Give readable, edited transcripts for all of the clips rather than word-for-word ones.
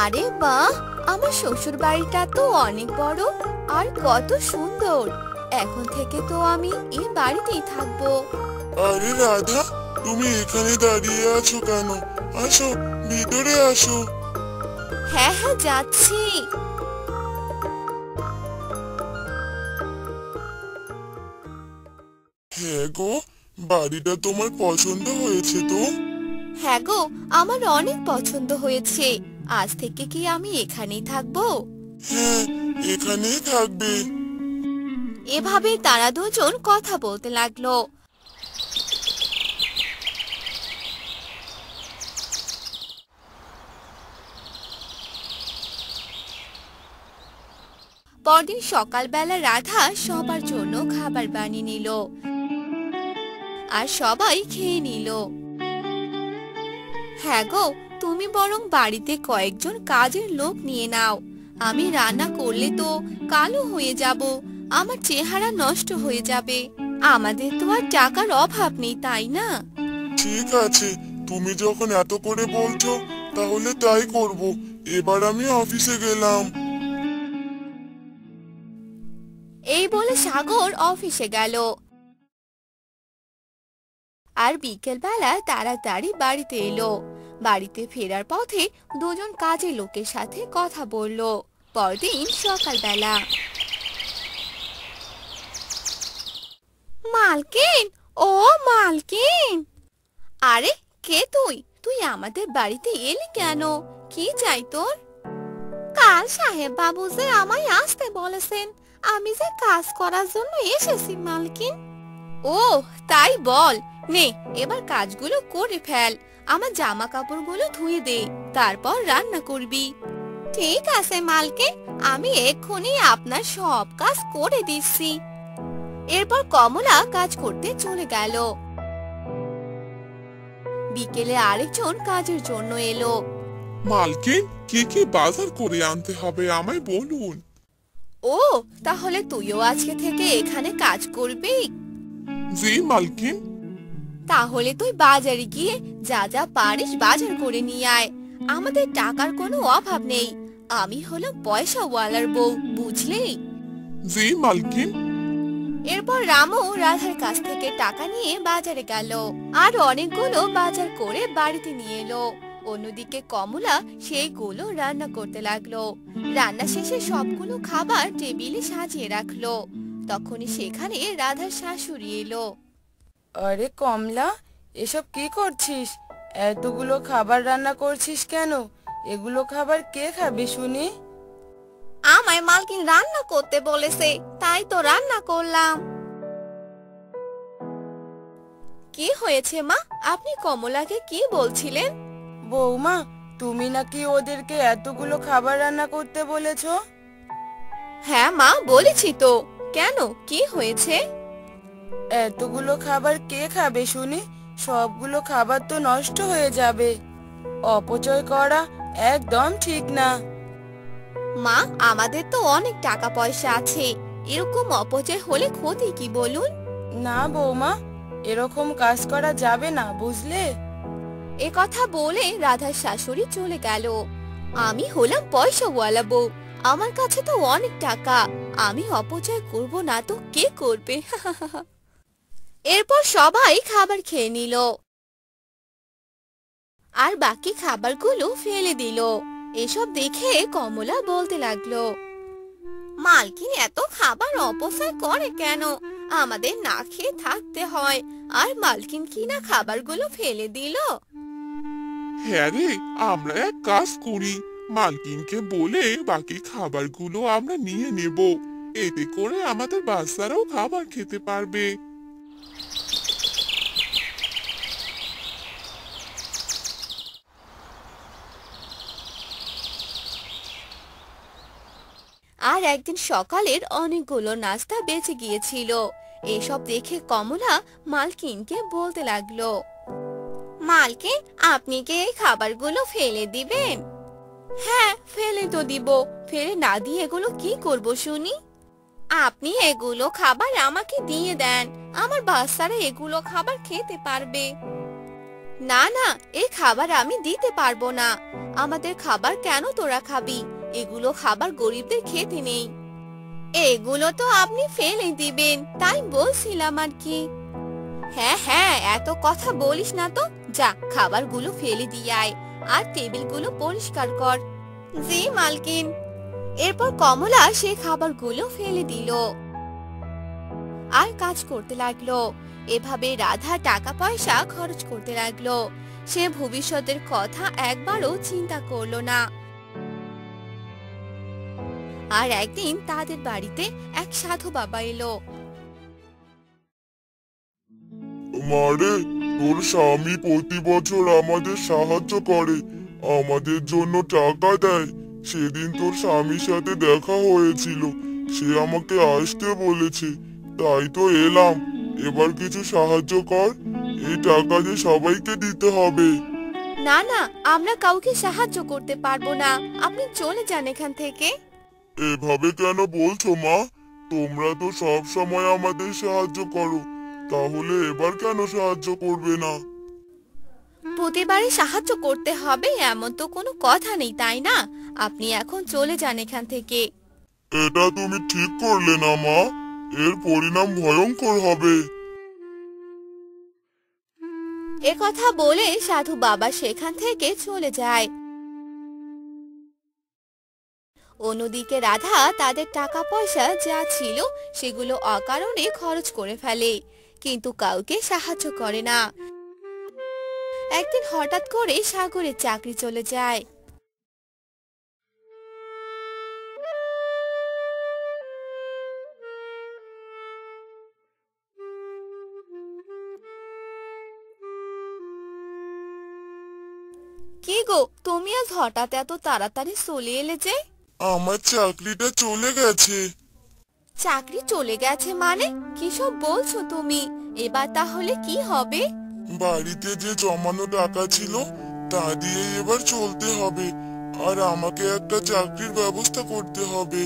আরে বাহ, আমার শ্বশুর বাড়িটা তো অনেক বড় আর কত সুন্দর। এখন থেকে তো আমি এই বাড়িতেই থাকবো। আরে রাধা, তুমি এখানে দাঁড়িয়ে আছো কেন? আসো, ভিতরে আসো। হ্যাঁ হ্যাঁ, যাচ্ছি। হ্যাঁ গো, বাড়িটা তোমার পছন্দ হয়েছে তো? হ্যাঁ গো, আমার অনেক পছন্দ হয়েছে। আজ থেকে কি আমি এখানেই থাকবো? হ্যাঁ, এখানেই থাকবে। এভাবে তারা দুজন কথা বলতে লাগলো। পরদিন সকালবেলা রাধা সবার জন্য খাবার বানিয়ে নিল আর সবাই খেয়ে নিল। হ্যাঁ গো, তুমি বরং বাড়িতে কয়েকজন কাজের লোক নিয়ে নাও। আমি রান্না করলে তো কালো হয়ে যাব, আমার চেহারা নষ্ট হয়ে যাবে। আমাদের তো আর টাকার অভাব নেই, তাই না? ঠিক আছে, তুমি যখন এত করে বলছো তাহলে তাই করব। এবার আমি অফিসে গেলাম। এই বলে সাগর অফিসে গেল আর বিকেলবেলা তাড়াতাড়ি বাড়িতে এলো। বাড়িতে ফেরার পথে দুজন কাজের লোকের সাথে কথা বলল। পরদিন সকালবেলা, মালকিন, ও মালকিন। আরে কে তুই? তুই আমাদের বাড়িতে এলি কেন? কি চাই তোর? কাল সাহেব বাবু যে আমায় আসতে বলেছেন, আমি যে কাজ করার জন্য এসেছি মালকিন। ও তাই বল। নে, এবার কাজগুলো করে ফেল। আমার জামা কাপড়গুলো ধুয়ে দে, তারপর রান্না করবি। ঠিক আছে মালকিন, আমি এক্ষুনি আপনার সব কাজ করে দিচ্ছি। এরপর কমলা কাজ করতে চলে গেল। বিকেলে আরেকজন কাজের জন্য এলো। মালকিন, কি কি বাজার করে আনতে হবে আমায় বলুন। ও, তাহলে তুইও আজকে থেকে এখানে কাজ করবি? জি মালকিন। তাহলে তুই বাজারে গিয়ে যা যা পারিস বাজার করে নিয়ে আয়। আমাদের টাকার কোনো অভাব নেই। আমি হলাম পয়সাওয়ালার বউ, বুঝলি? জি মালকিন। এরপর রামু রাধার কাছ থেকে টাকা নিয়ে বাজারে গেল আর অনেকগুলো বাজার করে বাড়িতে নিয়ে এলো। অন্যদিকে কমলা সেইগুলো রান্না করতে লাগলো। রান্না শেষে সবগুলো খাবার টেবিলে সাজিয়ে রাখলো। তখনই সেখানে রাধার শাশুড়ি এলো। আরে কমলা, এসব কি করছিস? এতগুলো খাবার রান্না করছিস কেন? এগুলো খাবার কে খাবে শুনি? আমায় মালকিন রান্না করতে বলেছে, তাই তো রান্না করলাম। কি হয়েছে মা? আপনি কমলাকে কি বলছিলেন? বৌমা, তুমি নাকি ওদেরকে এতগুলো খাবার রান্না করতে বলেছো? হ্যাঁ মা, বলেছি তো। কেন, কি হয়েছে? এতগুলো খাবার কে খাবে শুনি? সবগুলো খাবার তো নষ্ট হয়ে যাবে। অপচয় করা একদম ঠিক না। মা, আমাদের তো অনেক টাকা পয়সা আছে, এরকম অপচয় হলে ক্ষতি কি বলুন? না বৌমা, এরকম কাজ করা যাবে না, বুঝলে? এ কথা বলে রাধার শাশুড়ি চলে গেল। আমি হলাম পয়সাওয়ালা বউ, আমার কাছে তো অনেক টাকা, আমি অপচয় করব না তো কে করবে? এরপর সবাই খাবার খেয়ে নিল আর বাকি খাবারগুলো ফেলে দিল। এসব দেখে কমলা বলতে লাগলো, মালকিন এত খাবার অপচয় করে কেন? আমাদের না খেয়ে থাকতে হয়, আর মালকিন কিনা খাবারগুলো ফেলে দিল। হ্যাঁ রে, আমরা এক কাজ করি, মালকিনকে বলে বাকি খাবারগুলো আমরা নিয়ে নেব। এতে করে আমাদের বাচ্চারাও খাবার খেতে পারবে। আর একদিন সকালের অনেকগুলো নাস্তা বেঁচে গিয়েছিল। এসব দেখে কমলা মালকিনকে বলতে লাগলো, মালকিন, আপনি কি এই খাবারগুলো ফেলে দিবেন? হ্যাঁ, ফেলে তো দিব। ফেলে না দিয়ে এগুলো কি করব শুনি? আপনি এগুলো খাবার আমাকে দিয়ে দেন, আমার বাচ্চারা এগুলো খাবার খেতে পারবে। না না, এই খাবার আমি দিতে পারবো না। আমাদের খাবার কেন তোরা খাবি? এগুলো খাবার গরিবদের খেতে নেই। এগুলো তো আপনি ফেলে দিবেন, তাই বলছিলাম আর কি। হ্যাঁ হ্যাঁ, এত কথা বলিস না তো। যা, খাবারগুলো ফেলে দিয়ে আয় আর টেবিলগুলো পরিষ্কার কর। জি মালকিন। এরপর কমলা সেই খাবারগুলো ফেলে দিল আর কাজ করতে লাগলো। এভাবে রাধা টাকা পয়সা খরচ করতে লাগলো। সে ভবিষ্যতের কথা একবারও চিন্তা করলো না। আর একদিন তাদের বাড়িতে এক সাধু বাবা এলো। মারে, তোর স্বামী প্রতি বছর আমাদের সাহায্য করে, আমাদের জন্য টাকা দেয়। সেদিন তোর স্বামীর সাথে দেখা হয়েছিল, সে আমাকে আসতে বলেছে, তাই তো এলাম। এবার কিছু সাহায্য কর, এই টাকা যে সবাইকে দিতে হবে। না না, আমরা কাউকে সাহায্য করতে পারবো না, আপনি চলে যান এখান থেকে। এভাবে কেন বলছো মা? তোমরা তো সব সময় আমাদের সাহায্য করো, তাহলে এবার কেন সাহায্য করবে না? প্রতিবারই সাহায্য করতে হবে এমন তো কোনো কথা নেই, তাই না? আপনি এখন চলে যান এখান থেকে। এটা তুমি ঠিক করলে না মা, এর পরিণাম ভয়ঙ্কর হবে। কথা বলে সাধু বাবা সেখান থেকে চলে যায়। অন্যদিকে রাধা তাদের টাকা পয়সা যা ছিল সেগুলো অকারণে খরচ করে ফেলে, কিন্তু কাউকে সাহায্য করে না। একদিন হঠাৎ করে সাগরের চাকরি চলে যায়। কি গো, তুমি আজ হঠাৎ এত তাড়াতাড়ি চলে এলে যে? আমার চাকরিটা চলে গেছে। চাকরি চলে গেছে মানে? কিসব বলছো তুমি? এবার তাহলে কি হবে? বাড়িতে যে জমানো টাকা ছিল তা দিয়ে এবার চলতে হবে, আর আমাকে একটা চাকরির ব্যবস্থা করতে হবে।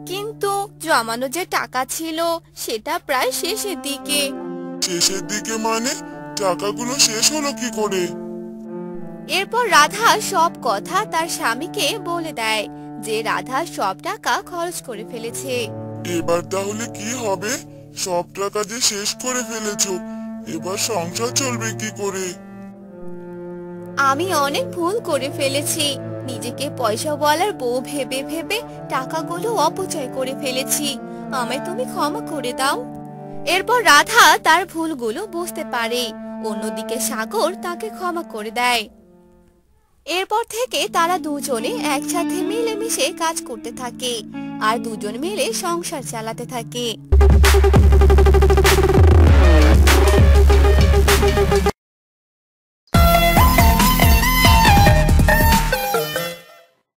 কিন্তু জমানো যে টাকা ছিল সেটা প্রায় শেষের দিকে। শেষের দিকে মানে? টাকাগুলো শেষ হলো কি করে? এরপর রাধা সব কথা তার স্বামীকে বলে দেয় যে রাধা সব টাকা খরচ করে ফেলেছে। এবার তাহলে কি হবে? সব টাকা যে শেষ করে ফেলেছো, এবার সংসার চলবে কি করে? আমি অনেক ভুল করে ফেলেছি, নিজেকে পয়সা বলার বউ ভেবে ভেবে টাকাগুলো অপচয় করে ফেলেছি, আমায় তুমি ক্ষমা করে দাও। এরপর রাধা তার ভুলগুলো বুঝতে পারে। অন্যদিকে সাগর তাকে ক্ষমা করে দেয়। এরপর থেকে তারা দুজনে একসাথে মিলেমিশে কাজ করতে থাকে আর দুজন মিলে সংসার চালাতে থাকে।